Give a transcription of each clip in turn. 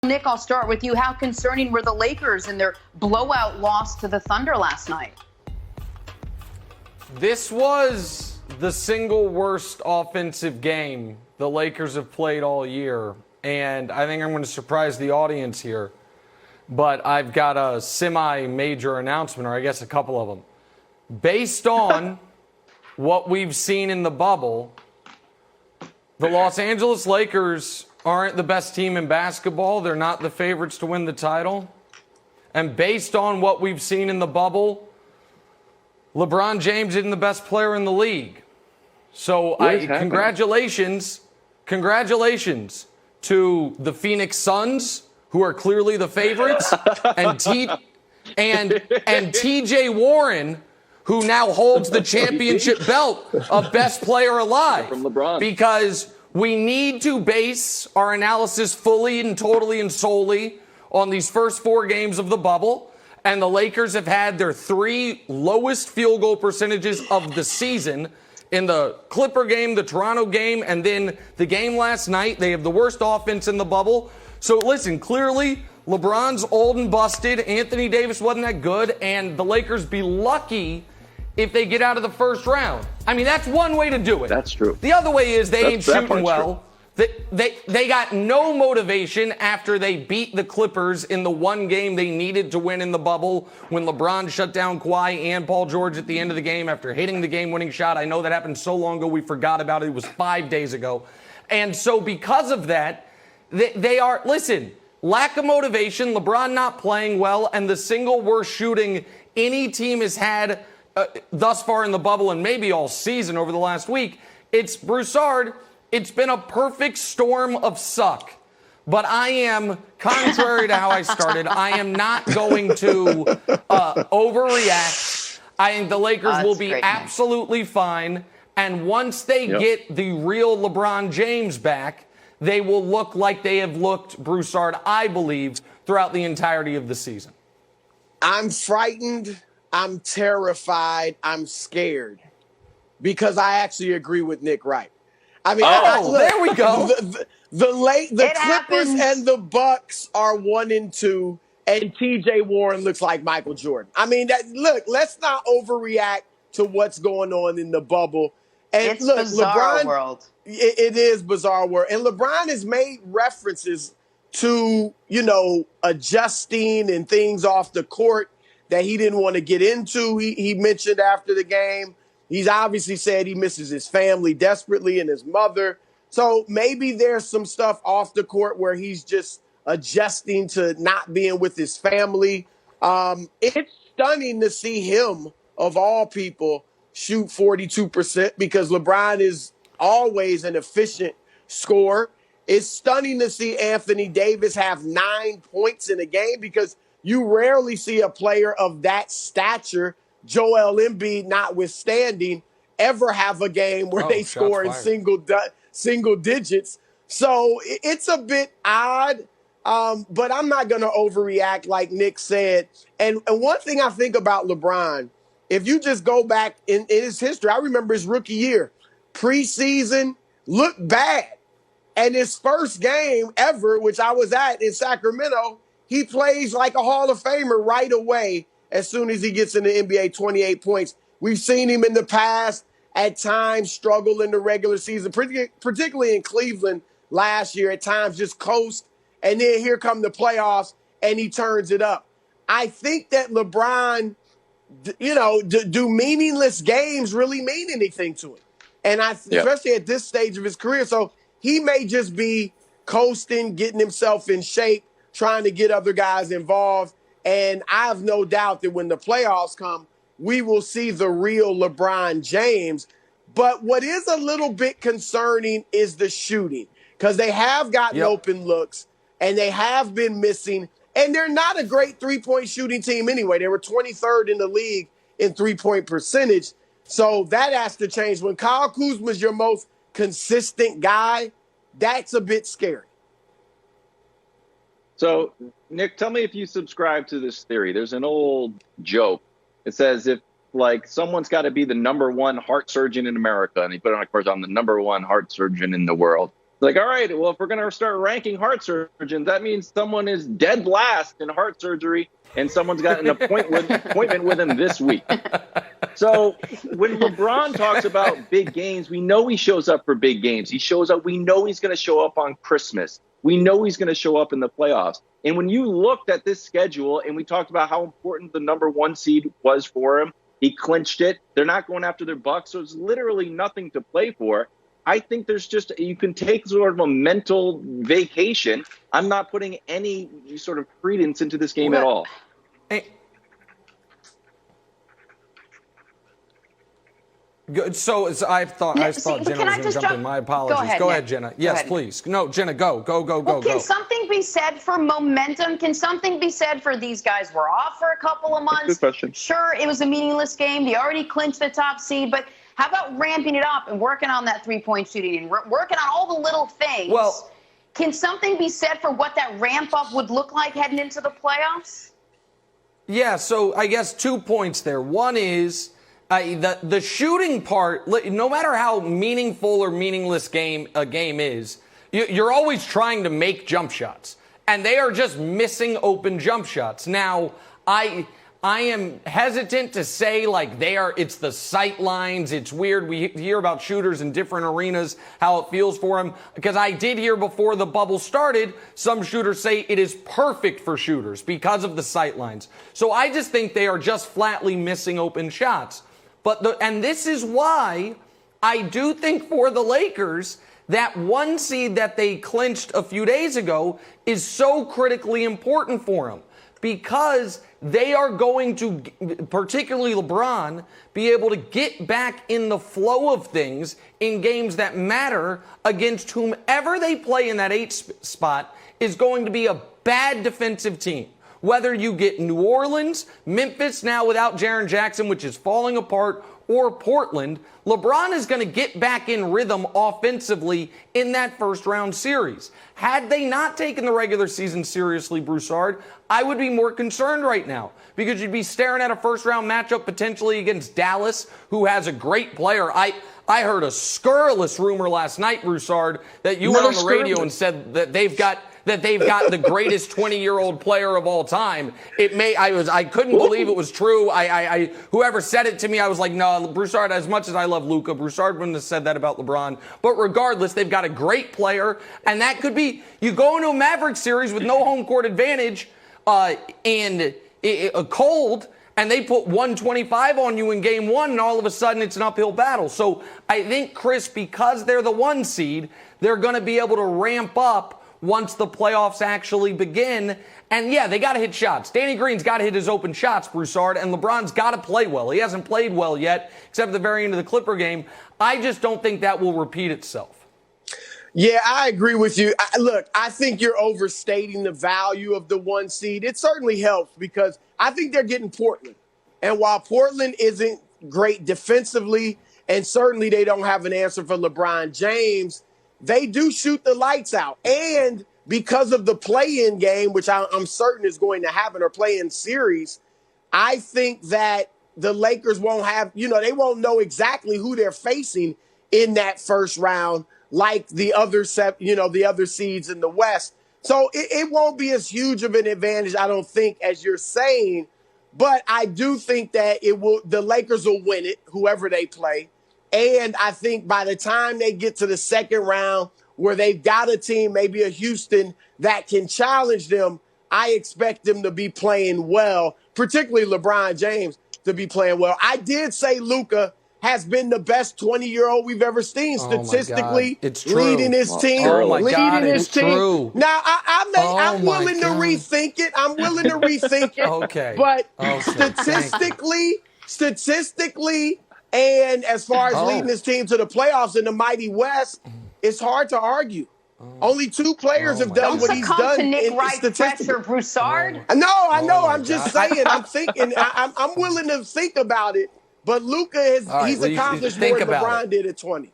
Nick, I'll start with you. How concerning were the Lakers in their blowout loss to the Thunder last night? This was the single worst offensive game the Lakers have played all year. And I think I'm going to surprise the audience here. But I've got a semi-major announcement, or I guess a couple of them. Based on what we've seen in the bubble, the Los Angeles Lakers aren't the best team in basketball. They're not the favorites to win the title. And based on what we've seen in the bubble, LeBron James isn't the best player in the league. So congratulations to the Phoenix Suns, who are clearly the favorites, and TJ Warren, who now holds the championship belt of best player alive. From LeBron. Because we need to base our analysis fully and totally and solely on these first 4 games of the bubble. And the Lakers have had their 3 lowest field goal percentages of the season. In the Clipper game, the Toronto game, and then the game last night. They have the worst offense in the bubble. So listen, clearly LeBron's old and busted. Anthony Davis wasn't that good. And the Lakers be lucky if they get out of the first round. I mean, that's one way to do it. That's true. The other way is they ain't shooting well. They got no motivation after they beat the Clippers in the one game they needed to win in the bubble when LeBron shut down Kawhi and Paul George at the end of the game after hitting the game-winning shot. I know that happened so long ago we forgot about it. It was 5 days ago. And so because of that, they are, listen, lack of motivation, LeBron not playing well, and the single worst shooting any team has had thus far in the bubble and maybe all season over the last week. It's Broussard. It's been a perfect storm of suck. But I am, contrary to how I started, I am not going to overreact. I think the Lakers will be absolutely fine. And once they get the real LeBron James back, they will look like they have looked, Broussard, I believe, throughout the entirety of the season. I'm frightened. I'm terrified. I'm scared. Because I actually agree with Nick Wright. I mean, look, there we go. The Clippers and the Bucks are 1 and 2, and TJ Warren looks like Michael Jordan. I mean, look, let's not overreact to what's going on in the bubble. And it's look, bizarre LeBron, world. It is bizarre world. And LeBron has made references to, adjusting and things off the court that he didn't want to get into. He mentioned after the game. He's obviously said he misses his family desperately and his mother. So maybe there's some stuff off the court where he's just adjusting to not being with his family. It's stunning to see him, of all people, shoot 42% because LeBron is always an efficient scorer. It's stunning to see Anthony Davis have 9 points in a game because you rarely see a player of that stature, Joel Embiid notwithstanding, ever have a game where they score in single digits. So it's a bit odd, but I'm not going to overreact like Nick said. And one thing I think about LeBron, if you just go back in his history, I remember his rookie year, preseason looked bad. And his first game ever, which I was at in Sacramento, he plays like a Hall of Famer right away. As soon as he gets in the NBA, 28 points. We've seen him in the past at times struggle in the regular season, particularly in Cleveland last year, at times just coast. And then here come the playoffs, and he turns it up. I think that LeBron, do meaningless games really mean anything to him? And especially at this stage of his career. So he may just be coasting, getting himself in shape, trying to get other guys involved. And I have no doubt that when the playoffs come, we will see the real LeBron James. But what is a little bit concerning is the shooting because they have gotten open looks and they have been missing. And they're not a great three-point shooting team anyway. They were 23rd in the league in three-point percentage. So that has to change. When Kyle Kuzma is your most consistent guy, that's a bit scary. So, Nick, tell me if you subscribe to this theory. There's an old joke. It says if, someone's got to be the number one heart surgeon in America, and he put it on, of course, on the number one heart surgeon in the world. Like, all right, well, if we're going to start ranking heart surgeons, that means someone is dead last in heart surgery, and someone's got an appointment with him this week. So when LeBron talks about big games, we know he shows up for big games. He shows up. We know he's going to show up on Christmas. We know he's going to show up in the playoffs. And when you looked at this schedule and we talked about how important the number 1 seed was for him, he clinched it. They're not going after their Bucks, so it's literally nothing to play for. I think there's just, you can take sort of a mental vacation. I'm not putting any sort of credence into this game at all. Hey. Good. So I thought Jenna was going to jump in. My apologies. Go ahead, Jenna. Yes, please. No, Jenna, go. Well, can something be said for momentum? Can something be said for these guys were off for a couple of months? Good question. Sure, it was a meaningless game. They already clinched the top seed, but how about ramping it up and working on that three-point shooting and working on all the little things? Well, can something be said for what that ramp up would look like heading into the playoffs? Yeah, so I guess 2 points there. One is the shooting part, no matter how meaningful or meaningless a game is, you're always trying to make jump shots. And they are just missing open jump shots. Now, I am hesitant to say it's the sight lines. It's weird. We hear about shooters in different arenas, how it feels for them. Because I did hear before the bubble started, some shooters say it is perfect for shooters because of the sight lines. So I just think they are just flatly missing open shots. And this is why I do think for the Lakers, that 1 seed that they clinched a few days ago is so critically important for them. Because they are going to, particularly LeBron, be able to get back in the flow of things in games that matter against whomever they play in that 8 spot is going to be a bad defensive team. Whether you get New Orleans, Memphis now without Jaren Jackson, which is falling apart, or Portland, LeBron is going to get back in rhythm offensively in that first-round series. Had they not taken the regular season seriously, Broussard, I would be more concerned right now because you'd be staring at a first-round matchup potentially against Dallas, who has a great player. I heard a scurrilous rumor last night, Broussard, that you went on the radio and said that they've got the greatest 20-year-old player of all time. I couldn't believe it was true. Whoever said it to me, I was like, no, Broussard, as much as I love Luka, Broussard wouldn't have said that about LeBron. But regardless, they've got a great player, and that could be, you go into a Mavericks series with no home court advantage and a cold, and they put 125 on you in game 1, and all of a sudden it's an uphill battle. So I think, Chris, because they're the 1 seed, they're going to be able to ramp up once the playoffs actually begin. And yeah, they got to hit shots. Danny Green's got to hit his open shots, Broussard, and LeBron's got to play well. He hasn't played well yet, except at the very end of the Clipper game. I just don't think that will repeat itself. Yeah, I agree with you. Look, I think you're overstating the value of the 1 seed. It certainly helps because I think they're getting Portland. And while Portland isn't great defensively, and certainly they don't have an answer for LeBron James, they do shoot the lights out. And because of the play-in game, which I'm certain is going to happen, or play-in series, I think that the Lakers won't have, they won't know exactly who they're facing in that first round like the other the other seeds in the West. So it won't be as huge of an advantage, I don't think, as you're saying. But I do think that the Lakers will win it, whoever they play. And I think by the time they get to the second round where they've got a team, maybe a Houston, that can challenge them, I expect them to be playing well, particularly LeBron James to be playing well. I did say Luka has been the best 20-year-old we've ever seen statistically, it's true. Leading his team. True. Now, I'm willing to rethink it. I'm willing to rethink it. Okay. But statistically, and as far as leading his team to the playoffs in the mighty West, it's hard to argue. Only 2 players have done what he's done. To Nick Wright pressure, Broussard. No, I know. I'm just saying. I'm thinking. I'm willing to think about it. But Luka he's accomplished more than LeBron did at 20.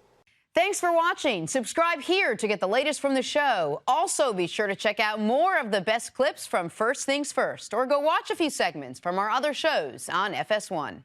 Thanks for watching. Subscribe here to get the latest from the show. Also, be sure to check out more of the best clips from First Things First, or go watch a few segments from our other shows on FS1.